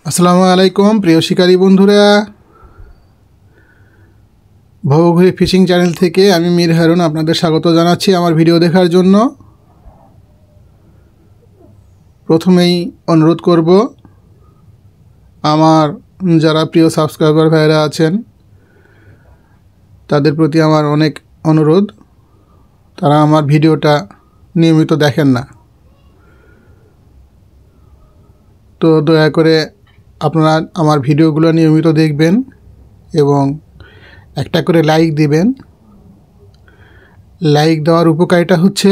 আসসালামু আলাইকুম প্রিয় শিকারী বন্ধুরা, ভবঘুরে ফিশিং চ্যানেল থেকে আমি মীর হারুন আপনাদের স্বাগত জানাচ্ছি আমার ভিডিও দেখার জন্য। প্রথমেই অনুরোধ করব, আমার যারা প্রিয় সাবস্ক্রাইবার ভাইরা আছেন তাদের প্রতি আমার অনেক অনুরোধ, তারা আমার ভিডিওটা নিয়মিত দেখেন না, তো দয়া করে আপনারা আমার ভিডিওগুলো নিয়মিত দেখবেন এবং একটা করে লাইক দিবেন। লাইক দেওয়ার উপকারিতা হচ্ছে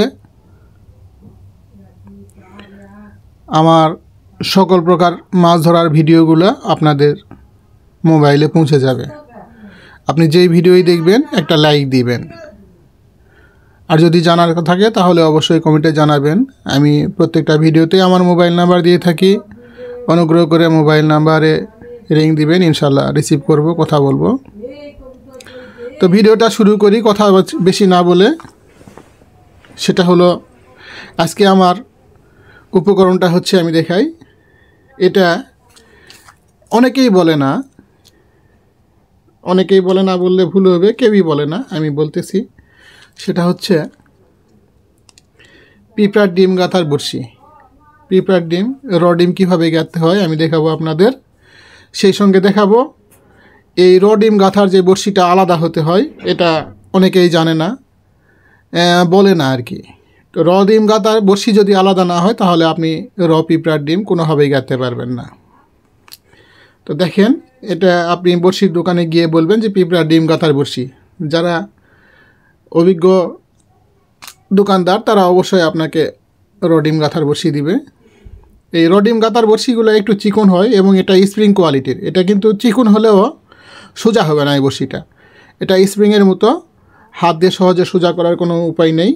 আমার সকল প্রকার মাছ ধরার ভিডিওগুলো আপনাদের মোবাইলে পৌঁছে যাবে। আপনি যেই ভিডিওই দেখবেন একটা লাইক দিবেন, আর যদি জানার থাকে তাহলে অবশ্যই কমেন্টে জানাবেন। আমি প্রত্যেকটা ভিডিওতে আমার মোবাইল নাম্বার দিয়ে থাকি, অনুগ্রহ করে মোবাইল নাম্বারে রিং দিবেন, ইনশাল্লাহ রিসিভ করব, কথা বলবো। তো ভিডিওটা শুরু করি কথা বেশি না বলে। সেটা হলো, আজকে আমার উপকরণটা হচ্ছে, আমি দেখাই। এটা অনেকেই বলে না বললে ভুল হবে, কেউই বলে না, আমি বলতেছি। সেটা হচ্ছে পিঁপড়ার ডিম গাঁথার বড়শি। পিঁপড়ার ডিম, ডিম কীভাবে গাঁথতে হয় আমি দেখাবো আপনাদের। সেই সঙ্গে দেখাবো এই ডিম গাঁথার যে বড়শিটা আলাদা হতে হয়, এটা অনেকেই জানে না, বলে না আর কি। তো ডিম গাঁথার বড়শি যদি আলাদা না হয় তাহলে আপনি পিঁপড়ার ডিম কোনোভাবেই গাঁথতে পারবেন না। তো দেখেন, এটা আপনি বড়শির দোকানে গিয়ে বলবেন যে পিঁপড়ার ডিম গাঁথার বড়শি। যারা অভিজ্ঞ দোকানদার তারা অবশ্যই আপনাকে ডিম গাঁথার বড়শি দিবে। এই ডিম গাঁথার বড়শিগুলো একটু চিকন হয় এবং এটা স্প্রিং কোয়ালিটির। এটা কিন্তু চিকন হলেও সোজা হবে না এই বড়শিটা। এটা স্প্রিংয়ের মতো, হাত দিয়ে সহজে সোজা করার কোনো উপায় নেই।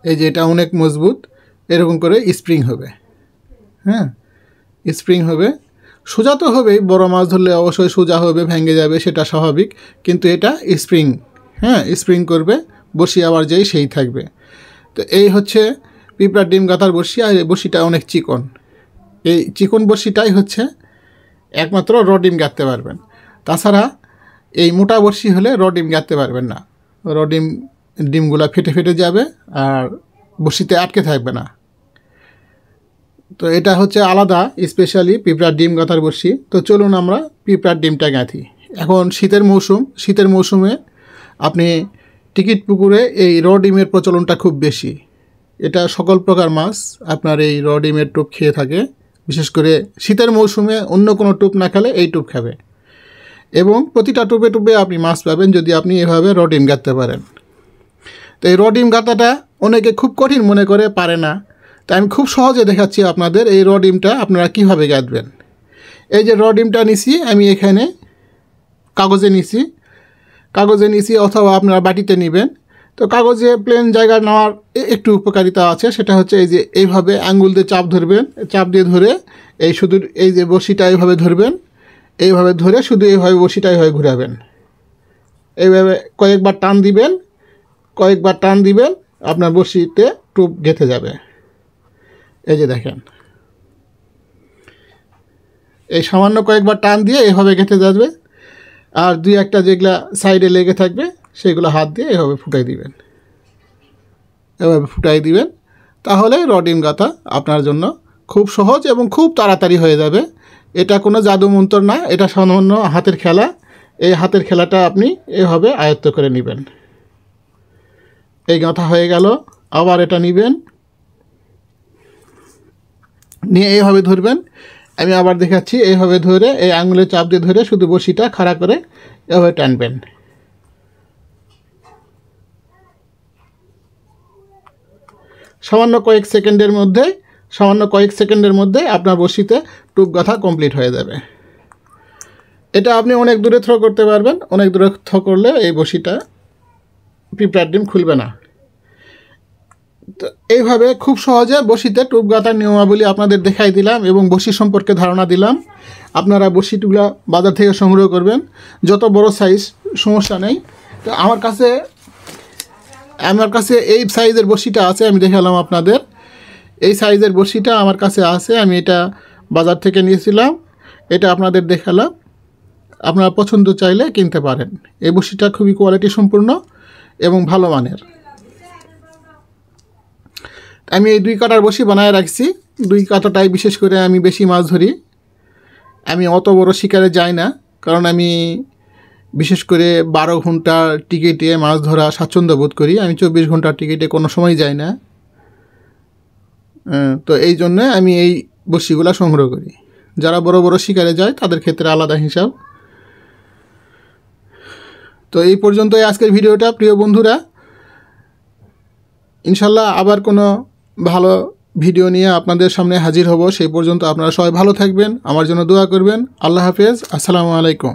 এই যে এটা অনেক মজবুত, এরকম করে স্প্রিং হবে। হ্যাঁ, স্প্রিং হবে, সোজা তো হবেই। বড় মাছ ধরলে অবশ্যই সোজা হবে, ভেঙে যাবে, সেটা স্বাভাবিক। কিন্তু এটা স্প্রিং, হ্যাঁ, স্প্রিং করবে, বড়শি আবার যেই সেই থাকবে। তো এই হচ্ছে পিঁপড়ার ডিম গাঁথার বড়শি। আর এই বড়শিটা অনেক চিকন। এই চিকন বড়শিটাই হচ্ছে একমাত্র ডিম গাঁথতে পারবেন। তাছাড়া এই মোটা বড়শি হলে ডিম গাঁথতে পারবেন না। ডিমগুলা ফেটে ফেটে যাবে আর বড়শিতে আটকে থাকবে না। তো এটা হচ্ছে আলাদা, স্পেশালি পিঁপড়ার ডিম গাঁথার বড়শি। তো চলুন আমরা পিঁপড়ার ডিমটা গাঁথি। এখন শীতের মৌসুমে আপনি টিকিট পুকুরে এই ডিমের প্রচলনটা খুব বেশি। এটা সকল প্রকার মাছ আপনার এই ডিমের টোপ খেয়ে থাকে। বিশেষ করে শীতের মৌসুমে অন্য কোনো টোপ না খেলে এই টোপ খাবে, এবং প্রতিটা টোপে টোপে আপনি মাছ পাবেন যদি আপনি এভাবে ডিম গাঁথতে পারেন। তো এই ডিম গাঁথাটা অনেকে খুব কঠিন মনে করে, পারে না। তাই আমি খুব সহজে দেখাচ্ছি আপনাদের এই ডিমটা আপনারা কীভাবে গাঁথবেন। এই যে ডিমটা নিছি আমি এখানে কাগজে নিছি, অথবা আপনারা বাটিতে নেবেন। তো কাগজে প্লেন জায়গা নেওয়ার একটু উপকারিতা আছে, সেটা হচ্ছে এই যে এইভাবে আঙ্গুল দিয়ে চাপ ধরবেন, চাপ দিয়ে ধরে এই শুধু এই যে বড়শিটা এইভাবে ধরবেন, এইভাবে ধরে শুধু এইভাবে বড়শিটা এইভাবে ঘুরাবেন। এইভাবে কয়েকবার টান দিবেন, আপনার বড়শিতে টোপ গেঁথে যাবে। এই যে দেখেন, এই সামান্য কয়েকবার টান দিয়ে এইভাবে গেঁথে যাবে। আর দুই একটা যেগুলা সাইডে লেগে থাকবে সেগুলো হাত দিয়ে এভাবে ফুটাই দিবেন। তাহলে ডিম গাঁথা আপনার জন্য খুব সহজ এবং খুব তাড়াতাড়ি হয়ে যাবে। এটা কোনো জাদু মন্ত্র না, এটা সামান্য হাতের খেলা। এই হাতের খেলাটা আপনি এভাবে আয়ত্ত করে নেবেন। এই গাঁথা হয়ে গেল। আবার এটা নেবেন, নিয়ে এইভাবে ধরবেন। আমি আবার দেখাচ্ছি, এইভাবে ধরে এই আঙুলে চাপ দিয়ে ধরে শুধু বড়শিটা খাড়া করে এভাবে টানবেন। সামান্য কয়েক সেকেন্ডের মধ্যে আপনার বড়শিতে টোপ গাঁথা কমপ্লিট হয়ে যাবে। এটা আপনি অনেক দূরে থ্রো করতে পারবেন। অনেক দূরে থ্রো করলে এই বড়শিটা পিঁপড়ার ডিম খুলবে না। তো এইভাবে খুব সহজে বড়শিতে টোপ গাঁথার নিয়মাবলী আপনাদের দেখাই দিলাম এবং বড়শি সম্পর্কে ধারণা দিলাম। আপনারা বড়শিগুলো বাজার থেকে সংগ্রহ করবেন, যত বড় সাইজ সমস্যা নেই। তো আমার কাছে এই সাইজের বড়শিটা আছে, আমি দেখালাম আপনাদের। এই সাইজের বড়শিটা আমার কাছে আছে, আমি এটা বাজার থেকে নিয়েছিলাম, এটা আপনাদের দেখালাম। আপনারা পছন্দ চাইলে কিনতে পারেন। এই বড়শিটা খুবই কোয়ালিটি সম্পূর্ণ এবং ভালো মানের। আমি এই 2 কাটার বড়শি বানায় রাখছি। 2 কাটাটাই বিশেষ করে আমি বেশি মাছ ধরি। আমি অত বড় শিকারে যাই না, কারণ আমি বিশেষ করে 12 ঘন্টার টিকিটে মাছ ধরা স্বাচ্ছন্দ্য বোধ করি। আমি 24 ঘন্টার টিকিটে কোনো সময় যাই না। তো এই জন্যে আমি এই বড়শিগুলো সংগ্রহ করি। যারা বড় বড় শিকারে যায় তাদের ক্ষেত্রে আলাদা হিসাব। তো এই পর্যন্তই আজকের ভিডিওটা প্রিয় বন্ধুরা। ইনশাল্লাহ আবার কোনো ভালো ভিডিও নিয়ে আপনাদের সামনে হাজির হব। সেই পর্যন্ত আপনারা সবাই ভালো থাকবেন, আমার জন্য দোয়া করবেন। আল্লাহ হাফেজ, আসসালামু আলাইকুম।